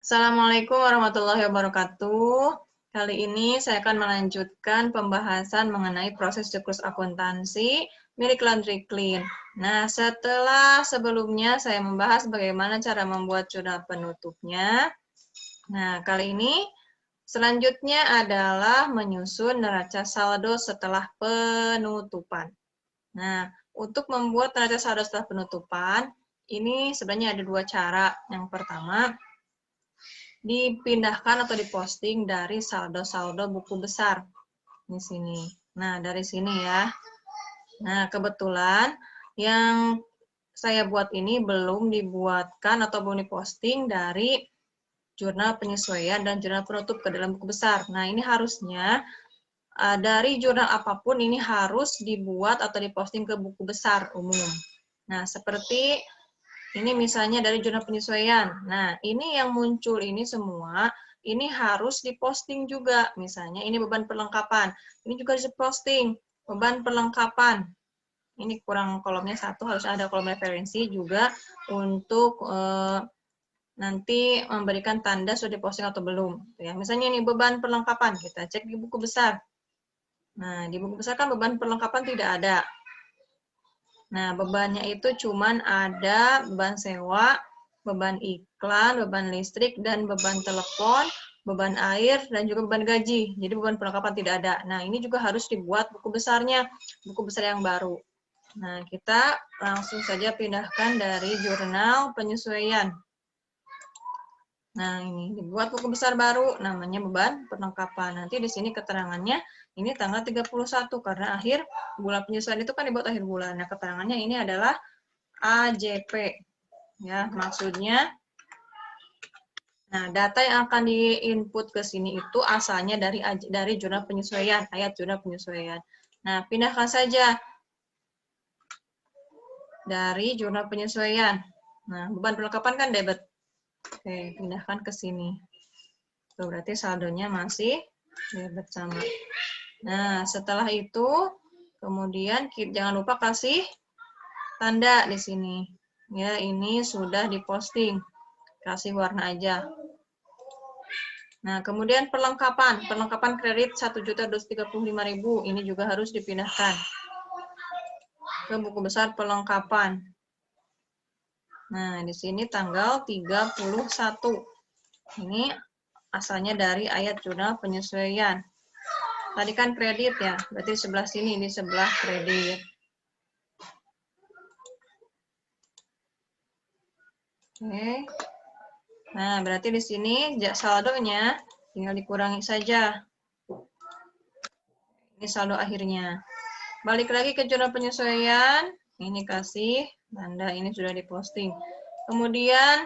Assalamualaikum warahmatullahi wabarakatuh. Kali ini saya akan melanjutkan pembahasan mengenai proses siklus akuntansi milik Laundry Clean. Nah, setelah sebelumnya saya membahas bagaimana cara membuat jurnal penutupnya. Nah, kali ini selanjutnya adalah menyusun neraca saldo setelah penutupan. Nah, untuk membuat neraca saldo setelah penutupan, ini sebenarnya ada dua cara. Yang pertama, dipindahkan atau diposting dari saldo-saldo buku besar di sini. Nah, dari sini ya. Nah, kebetulan yang saya buat ini belum dibuatkan atau belum diposting dari jurnal penyesuaian dan jurnal penutup ke dalam buku besar. Nah, ini harusnya dari jurnal apapun ini harus dibuat atau diposting ke buku besar umum. Nah, seperti ini misalnya dari jurnal penyesuaian. Nah, ini yang muncul ini semua, ini harus diposting juga. Misalnya ini beban perlengkapan. Ini juga harus diposting. Beban perlengkapan. Ini kurang kolomnya satu, harus ada kolom referensi juga untuk nanti memberikan tanda sudah diposting atau belum. Ya, misalnya ini beban perlengkapan, kita cek di buku besar. Nah, di buku besar kan beban perlengkapan tidak ada. Nah, bebannya itu cuman ada beban sewa, beban iklan, beban listrik, dan beban telepon, beban air, dan juga beban gaji. Jadi beban perlengkapan tidak ada. Nah, ini juga harus dibuat buku besarnya, buku besar yang baru. Nah, kita langsung saja pindahkan dari jurnal penyesuaian. Nah, ini dibuat buku besar baru, namanya beban perlengkapan. Nanti di sini keterangannya, ini tanggal 31, karena akhir bulan penyesuaian itu kan dibuat akhir bulan. Nah, keterangannya ini adalah AJP. Ya, maksudnya, nah, data yang akan di-input ke sini itu asalnya dari jurnal penyesuaian, ayat jurnal penyesuaian. Nah, pindahkan saja dari jurnal penyesuaian. Nah, beban perlengkapan kan debit. Oke, pindahkan ke sini. Tuh, berarti saldonya masih debit sama. Nah, setelah itu, kemudian jangan lupa kasih tanda di sini. Ya, ini sudah diposting. Kasih warna aja. Nah, kemudian perlengkapan kredit 1.235.000 ini juga harus dipindahkan ke buku besar perlengkapan. Nah, di sini tanggal 31. Ini asalnya dari ayat jurnal penyesuaian. Tadi kan kredit ya, berarti di sebelah sini, di sebelah kredit. Oke. Nah, berarti di sini saldonya tinggal dikurangi saja. Ini saldo akhirnya. Balik lagi ke jurnal penyesuaian. Ini kasih tanda, ini sudah diposting. Kemudian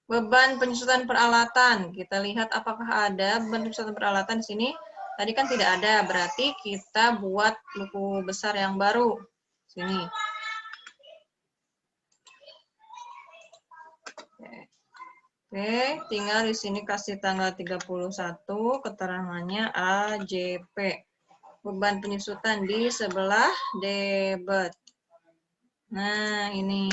beban penyusutan peralatan. Kita lihat apakah ada beban penyusutan peralatan di sini. Tadi kan tidak ada, berarti kita buat buku besar yang baru. Sini. Oke, tinggal di sini kasih tanggal 31, keterangannya AJP. Beban penyusutan di sebelah debit. Nah, ini.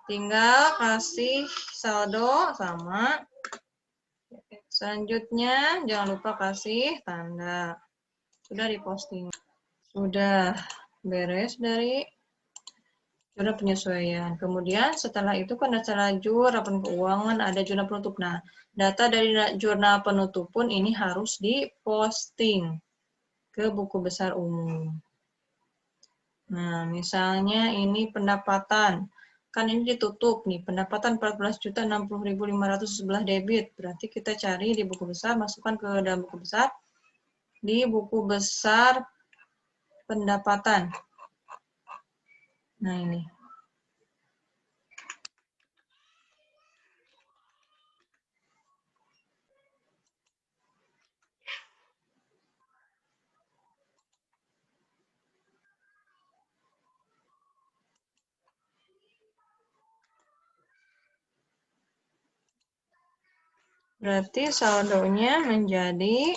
Tinggal kasih saldo sama. Selanjutnya, jangan lupa kasih tanda. Sudah diposting. Sudah beres dari jurnal penyesuaian. Kemudian setelah itu kan ada lajur, laporan keuangan, ada jurnal penutup. Nah, data dari jurnal penutup pun ini harus diposting ke buku besar umum. Nah, misalnya ini pendapatan. Kan ini ditutup nih, pendapatan 14.060.500 sebelah debit. Berarti kita cari di buku besar, masukkan ke dalam buku besar. Di buku besar pendapatan. Nah, ini. Berarti saldonya menjadi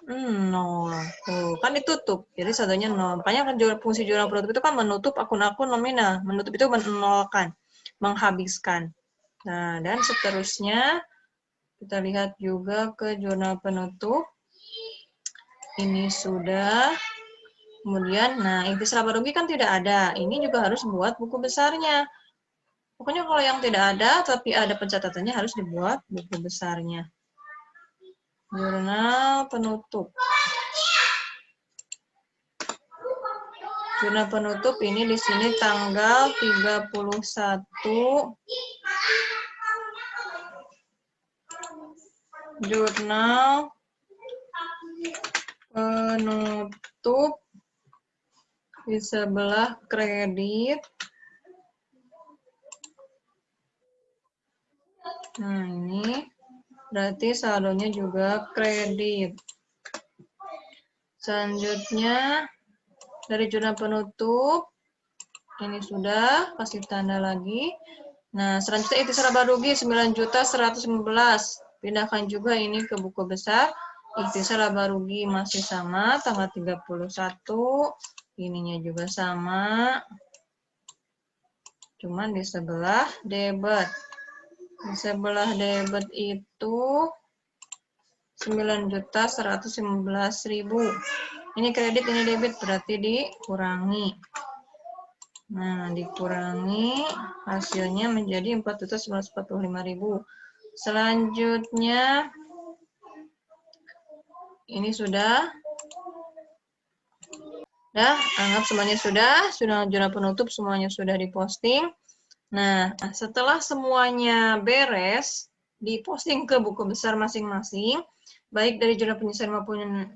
0. Tuh, kan ditutup. Jadi saldonya 0. Makanya kan fungsi jurnal penutup itu kan menutup akun-akun nominal. Menutup itu menolkan, menghabiskan. Nah, dan seterusnya kita lihat juga ke jurnal penutup. Ini sudah. Kemudian, nah ikhtisar laba rugi kan tidak ada. Ini juga harus buat buku besarnya. Pokoknya kalau yang tidak ada, tapi ada pencatatannya harus dibuat buku besarnya. Jurnal penutup. Jurnal penutup ini di sini tanggal 31 jurnal penutup di sebelah kredit. Nah, ini berarti saldonya juga kredit. Selanjutnya dari jurnal penutup ini sudah kasih tanda lagi. Nah, selanjutnya ikhtisar laba rugi 9.115. Pindahkan juga ini ke buku besar. Ikhtisar laba rugi masih sama tanggal 31. Ininya juga sama. Cuman di sebelah debit. Di sebelah debit itu 9.115.000. Ini kredit, ini debit, berarti dikurangi. Nah, dikurangi hasilnya menjadi 4.945.000. Selanjutnya ini sudah. Anggap semuanya sudah jurnal penutup semuanya sudah diposting. Nah, setelah semuanya beres, diposting ke buku besar masing-masing, baik dari jurnal penyelesaian maupun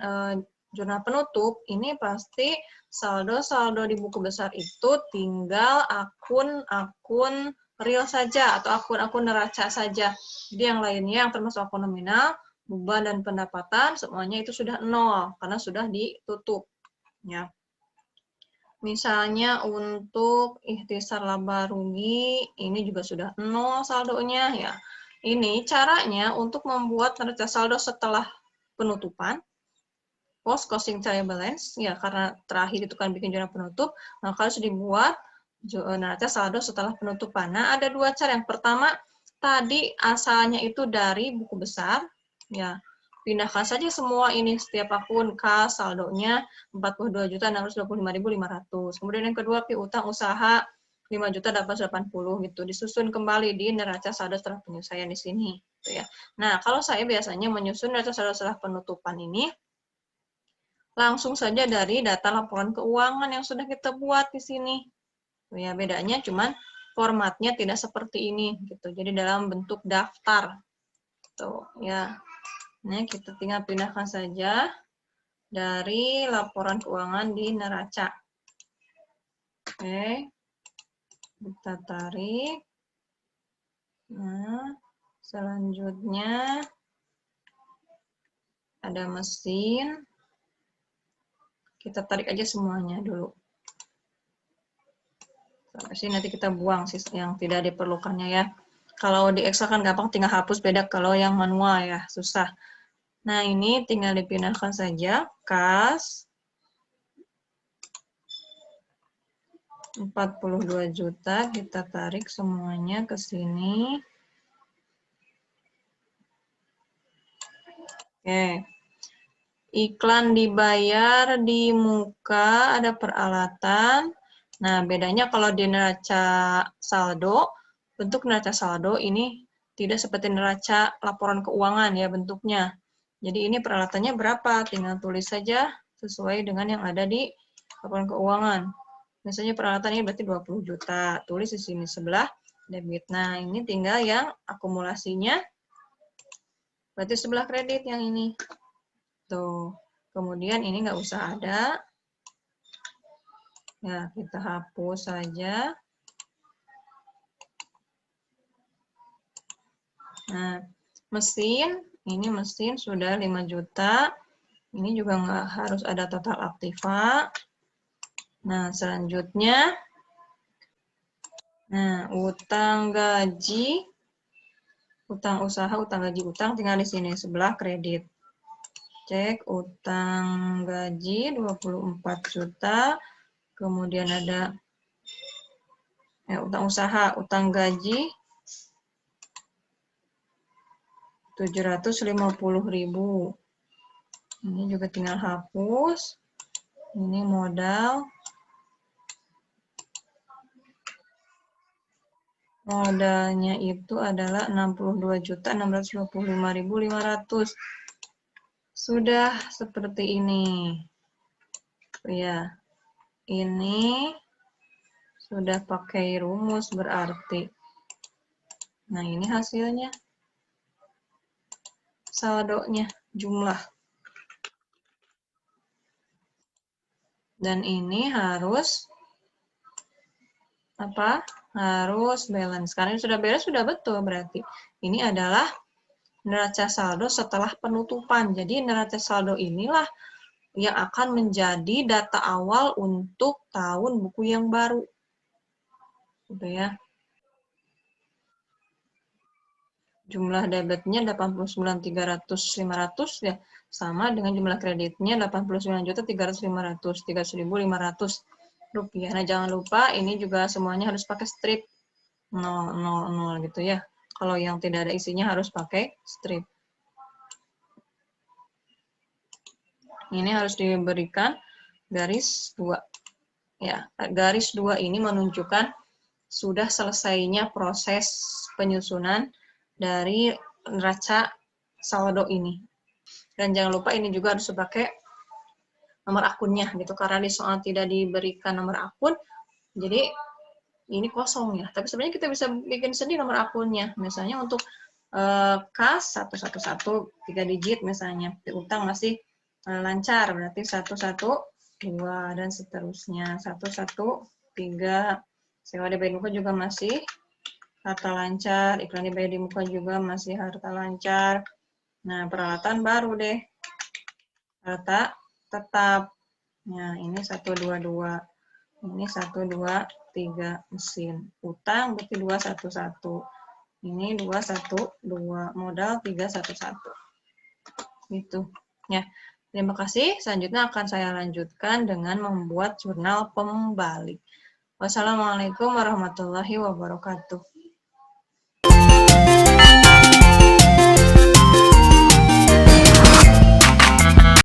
jurnal penutup, ini pasti saldo-saldo di buku besar itu tinggal akun-akun real saja atau akun-akun neraca saja. Jadi yang lainnya yang termasuk akun nominal, beban dan pendapatan semuanya itu sudah nol karena sudah ditutup. Ya. Misalnya untuk ikhtisar laba rugi, ini juga sudah nol saldonya ya. Ini caranya untuk membuat neraca saldo setelah penutupan, post closing trial balance, ya karena terakhir itu kan bikin jurnal penutup, maka harus dibuat neraca saldo setelah penutupan. Nah, ada dua cara. Yang pertama, tadi asalnya itu dari buku besar, ya. Pindahkan saja semua ini setiap akun kas saldonya 42.625.500. Kemudian yang kedua piutang usaha 5.880 gitu. Disusun kembali di neraca saldo setelah penyelesaian di sini gitu ya. Nah, kalau saya biasanya menyusun neraca saldo setelah penutupan ini langsung saja dari data laporan keuangan yang sudah kita buat di sini. Ya, bedanya cuman formatnya tidak seperti ini gitu. Jadi dalam bentuk daftar. Tuh, ya. Nah, kita tinggal pindahkan saja dari laporan keuangan di neraca. Oke. Kita tarik. Nah, selanjutnya ada mesin. Kita tarik aja semuanya dulu. Sampai sini nanti kita buang sih yang tidak diperlukannya ya. Kalau di Excel kan gampang tinggal hapus, beda kalau yang manual ya, susah. Nah, ini tinggal dipindahkan saja, kas 42 juta, kita tarik semuanya ke sini. Oke. Iklan dibayar di muka, ada peralatan. Nah, bedanya kalau di neraca saldo, bentuk neraca saldo ini tidak seperti neraca laporan keuangan ya bentuknya. Jadi ini peralatannya berapa? Tinggal tulis saja sesuai dengan yang ada di laporan keuangan. Misalnya peralatan ini berarti 20 juta. Tulis di sini sebelah debit. Nah, ini tinggal yang akumulasinya berarti sebelah kredit yang ini. Tuh. Kemudian ini nggak usah ada. Ya, kita hapus saja. Nah, mesin, ini mesin sudah 5 juta. Ini juga nggak harus ada total aktiva. Nah, selanjutnya, nah, utang gaji, utang usaha, utang gaji, utang tinggal di sini, sebelah kredit. Cek utang gaji 24 juta. Kemudian ada utang usaha, utang gaji 750.000. Ini juga tinggal hapus. Ini modal. Modalnya itu adalah 62.655.500. Sudah seperti ini. Ya, ini sudah pakai rumus berarti. Nah, ini hasilnya. Saldonya, jumlah. Dan ini harus apa? Harus balance. Karena ini sudah beres, sudah betul berarti. Ini adalah neraca saldo setelah penutupan. Jadi neraca saldo inilah yang akan menjadi data awal untuk tahun buku yang baru. Gitu ya. Jumlah debitnya 89.300.500 ya, sama dengan jumlah kreditnya 89.300.500, 300.500 rupiah. Nah, jangan lupa ini juga semuanya harus pakai strip 000 gitu ya. Kalau yang tidak ada isinya harus pakai strip. Ini harus diberikan garis 2. Ya, garis 2 ini menunjukkan sudah selesainya proses penyusunan dari neraca saldo ini. Dan jangan lupa ini juga harus pakai nomor akunnya gitu, karena di soal tidak diberikan nomor akun, jadi ini kosong ya. Tapi sebenarnya kita bisa bikin sendiri nomor akunnya. Misalnya untuk kas 111 3 digit misalnya, utang masih lancar berarti 112 dan seterusnya 113. Sewa dibayar di muka juga masih harta lancar, iklan dibayar di muka juga masih harta lancar. Nah, peralatan baru deh. Harta tetap. Nah, ini 122. Ini 123 mesin. Utang berarti 211. Ini 212. Modal 311. Gitu. Ya. Terima kasih. Selanjutnya akan saya lanjutkan dengan membuat jurnal pembalik. Wassalamualaikum warahmatullahi wabarakatuh.